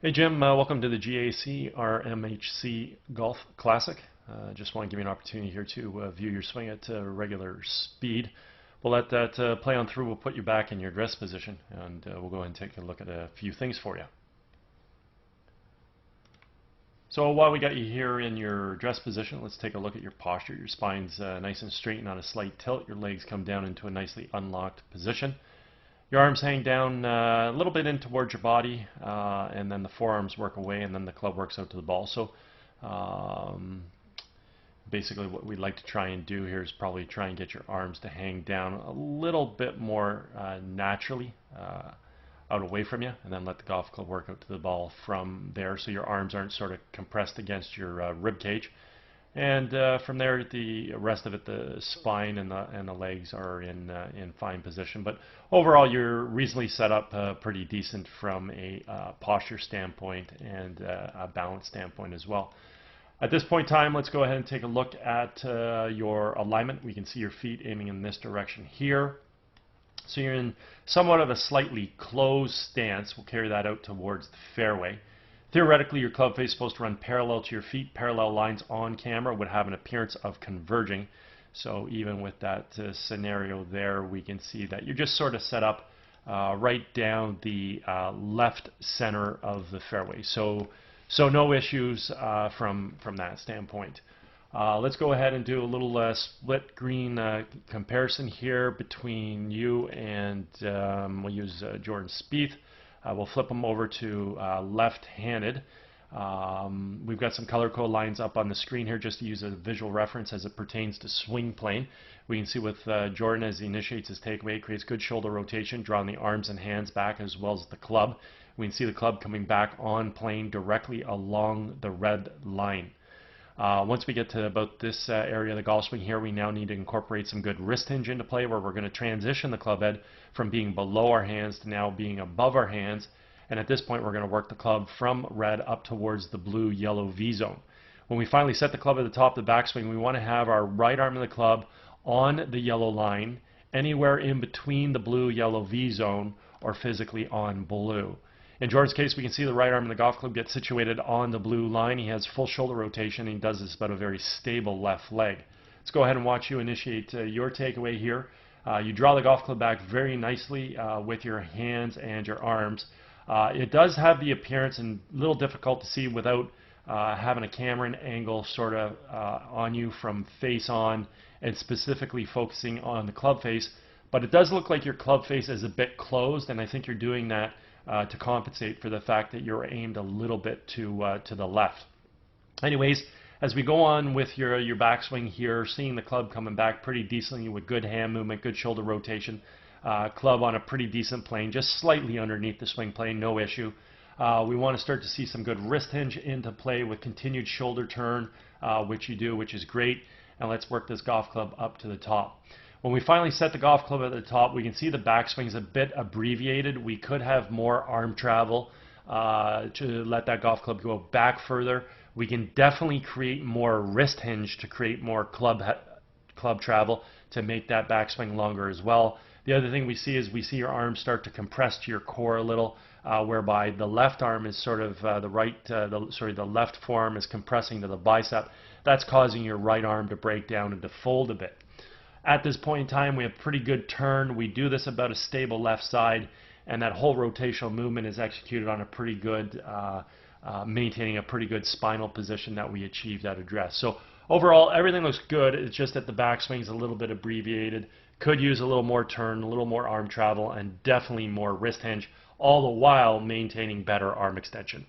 Hey Jim, welcome to the GAC RMHC Golf Classic. Just want to give you an opportunity here to view your swing at regular speed. We'll let that play on through. We'll put you back in your dress position, and we'll go ahead and take a look at a few things for you. So while we got you here in your dress position, let's take a look at your posture. Your spine's nice and straight and on a slight tilt. Your legs come down into a nicely unlocked position. Your arms hang down a little bit in towards your body, and then the forearms work away, and then the club works out to the ball. So basically what we'd like to try and do here is probably try and get your arms to hang down a little bit more naturally out away from you, and then let the golf club work out to the ball from there, so your arms aren't sort of compressed against your rib cage. And from there, the rest of it, the spine and the legs are in fine position. But overall, you're reasonably set up pretty decent from a posture standpoint and a balance standpoint as well. At this point in time, let's go ahead and take a look at your alignment. We can see your feet aiming in this direction here. So you're in somewhat of a slightly closed stance. We'll carry that out towards the fairway. Theoretically, your club face is supposed to run parallel to your feet. Parallel lines on camera would have an appearance of converging. So even with that scenario there, we can see that you're just sort of set up right down the left center of the fairway. So no issues from that standpoint. Let's go ahead and do a little split green comparison here between you and we'll use Jordan Spieth. We'll flip them over to left-handed. We've got some color code lines up on the screen here just to use a visual reference as it pertains to swing plane. We can see with Jordan, as he initiates his takeaway, creates good shoulder rotation, drawing the arms and hands back as well as the club. We can see the club coming back on plane directly along the red line. Once we get to about this area of the golf swing here, we now need to incorporate some good wrist hinge into play, where we're going to transition the club head from being below our hands to now being above our hands. And at this point, we're going to work the club from red up towards the blue-yellow V zone. When we finally set the club at the top of the backswing, we want to have our right arm of the club on the yellow line, anywhere in between the blue-yellow V zone or physically on blue. In Jordan's case, we can see the right arm of the golf club get situated on the blue line. He has full shoulder rotation, and he does this about a very stable left leg. Let's go ahead and watch you initiate your takeaway here. You draw the golf club back very nicely with your hands and your arms. It does have the appearance, and a little difficult to see without having a camera angle sort of on you from face on and specifically focusing on the club face, but it does look like your club face is a bit closed, and I think you're doing that to compensate for the fact that you're aimed a little bit to the left. Anyways, as we go on with your backswing here, seeing the club coming back pretty decently with good hand movement, good shoulder rotation, club on a pretty decent plane, just slightly underneath the swing plane, no issue. We want to start to see some good wrist hinge into play with continued shoulder turn, which you do, which is great. And let's work this golf club up to the top. When we finally set the golf club at the top, we can see the backswing is a bit abbreviated. We could have more arm travel to let that golf club go back further. We can definitely create more wrist hinge to create more club travel to make that backswing longer as well. The other thing we see is we see your arms start to compress to your core a little, whereby the left arm is sort of the left forearm is compressing to the bicep. That's causing your right arm to break down and to fold a bit. At this point in time, we have pretty good turn. We do this about a stable left side, and that whole rotational movement is executed on a pretty good, maintaining a pretty good spinal position that we achieved at address. So overall, everything looks good. It's just that the backswing is a little bit abbreviated. Could use a little more turn, a little more arm travel, and definitely more wrist hinge, all the while maintaining better arm extension.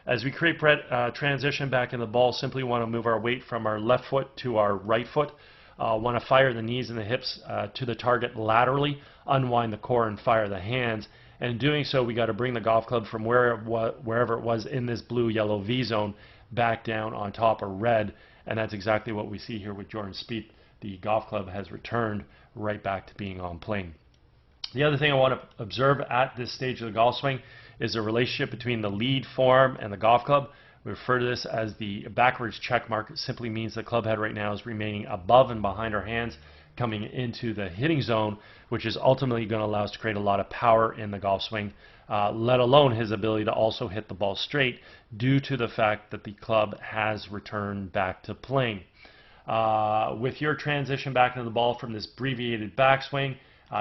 As we create transition back in the ball, simply want to move our weight from our left foot to our right foot. Want to fire the knees and the hips to the target laterally, unwind the core and fire the hands. And in doing so, we got to bring the golf club from wherever it was in this blue-yellow V zone back down on top of red. And that's exactly what we see here with Jordan Spieth. The golf club has returned right back to being on plane. The other thing I want to observe at this stage of the golf swing is the relationship between the lead form and the golf club. We refer to this as the backwards check mark. It simply means the club head right now is remaining above and behind our hands, coming into the hitting zone, which is ultimately going to allow us to create a lot of power in the golf swing, let alone his ability to also hit the ball straight due to the fact that the club has returned back to plane. With your transition back into the ball from this abbreviated backswing,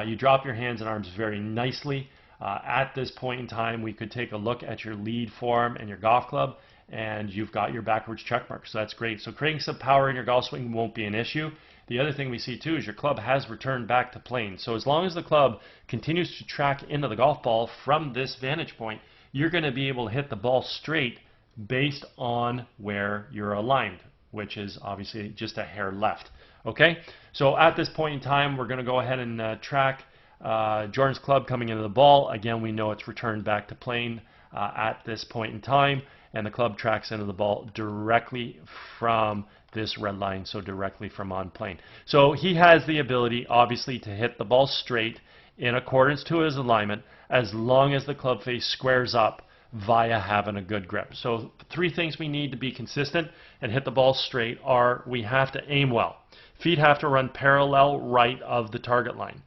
you drop your hands and arms very nicely. At this point in time, we could take a look at your lead form and your golf club, and you've got your backwards check mark, so that's great. So creating some power in your golf swing won't be an issue. The other thing we see too is your club has returned back to plane. So as long as the club continues to track into the golf ball from this vantage point, you're going to be able to hit the ball straight based on where you're aligned, which is obviously just a hair left. Okay, so at this point in time, we're going to go ahead and track Jordan's club coming into the ball. Again, we know it's returned back to plane at this point in time, and the club tracks into the ball directly from this red line, so directly from on plane. So he has the ability, obviously, to hit the ball straight in accordance to his alignment as long as the club face squares up via having a good grip. So 3 things we need to be consistent and hit the ball straight are: we have to aim well. Feet have to run parallel right of the target line.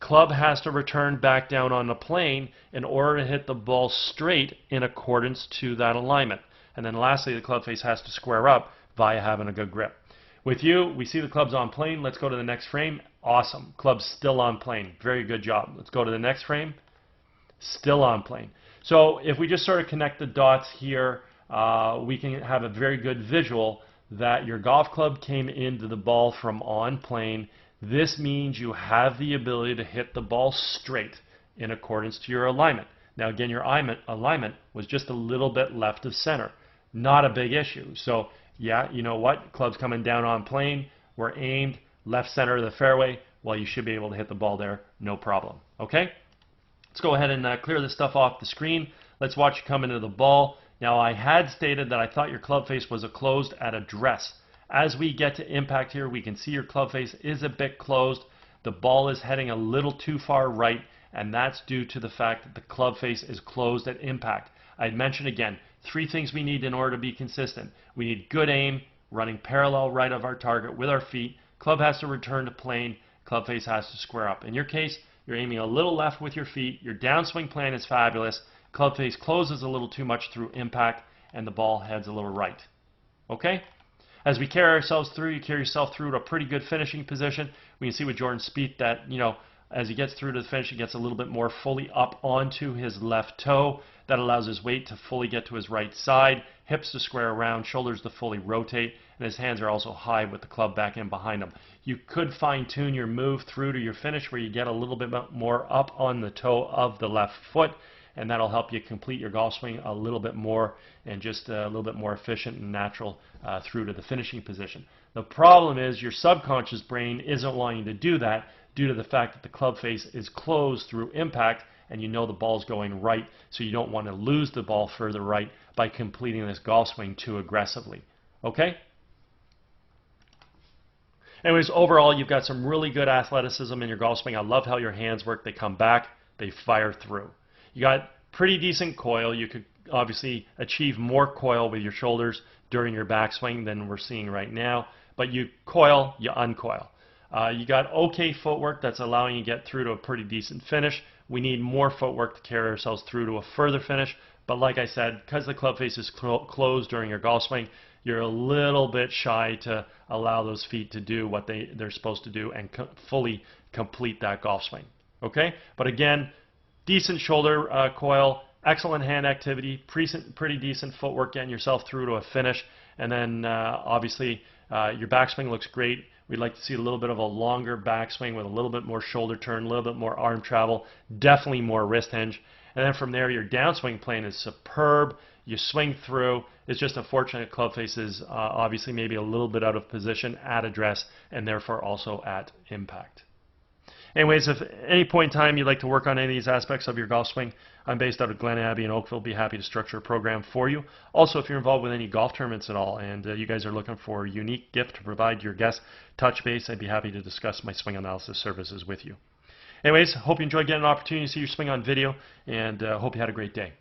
Club has to return back down on the plane in order to hit the ball straight in accordance to that alignment. And then lastly, the club face has to square up via having a good grip. With you, we see the club's on plane. Let's go to the next frame. Awesome. Club's still on plane. Very good job. Let's go to the next frame. Still on plane. So if we just sort of connect the dots here, we can have a very good visual that your golf club came into the ball from on plane. This means you have the ability to hit the ball straight in accordance to your alignment. Now again, your alignment was just a little bit left of center. Not a big issue. So yeah, you know what? Club's coming down on plane. We're aimed left center of the fairway. Well, you should be able to hit the ball there, no problem. Okay? Let's go ahead and clear this stuff off the screen. Let's watch you come into the ball. Now, I had stated that I thought your club face was closed at address. As we get to impact here, we can see your club face is a bit closed. The ball is heading a little too far right, and that's due to the fact that the club face is closed at impact. I'd mentioned again, 3 things we need in order to be consistent. We need good aim, running parallel right of our target with our feet. Club has to return to plane. Club face has to square up. In your case, you're aiming a little left with your feet. Your downswing plan is fabulous. Club face closes a little too much through impact, and the ball heads a little right. Okay? As we carry ourselves through, you carry yourself through to a pretty good finishing position. We can see with Jordan Spieth that, as he gets through to the finish, he gets a little bit more fully up onto his left toe. That allows his weight to fully get to his right side, hips to square around, shoulders to fully rotate, and his hands are also high with the club back in behind him. You could fine-tune your move through to your finish where you get a little bit more up on the toe of the left foot, and that'll help you complete your golf swing a little bit more and just a little bit more efficient and natural through to the finishing position. The problem is your subconscious brain isn't wanting to do that due to the fact that the club face is closed through impact, and you know the ball's going right, so you don't want to lose the ball further right by completing this golf swing too aggressively. Okay? Anyways, overall, you've got some really good athleticism in your golf swing. I love how your hands work. They come back, they fire through. You got pretty decent coil. You could obviously achieve more coil with your shoulders during your backswing than we're seeing right now, but you coil, you uncoil. You got okay footwork that's allowing you to get through to a pretty decent finish. We need more footwork to carry ourselves through to a further finish, but like I said, because the club face is closed during your golf swing, you're a little bit shy to allow those feet to do what they're supposed to do and fully complete that golf swing. Okay? But again, decent shoulder coil, excellent hand activity, pretty decent footwork getting yourself through to a finish, and then obviously your backswing looks great. We'd like to see a little bit of a longer backswing with a little bit more shoulder turn, a little bit more arm travel, definitely more wrist hinge. And then from there, your downswing plane is superb. You swing through. It's just unfortunate club face is obviously maybe a little bit out of position at address and therefore also at impact. Anyways, if at any point in time you'd like to work on any of these aspects of your golf swing, I'm based out of Glen Abbey in Oakville. Be happy to structure a program for you. Also, if you're involved with any golf tournaments at all and you guys are looking for a unique gift to provide your guests, touch base. I'd be happy to discuss my swing analysis services with you. Anyways, hope you enjoyed getting an opportunity to see your swing on video, and hope you had a great day.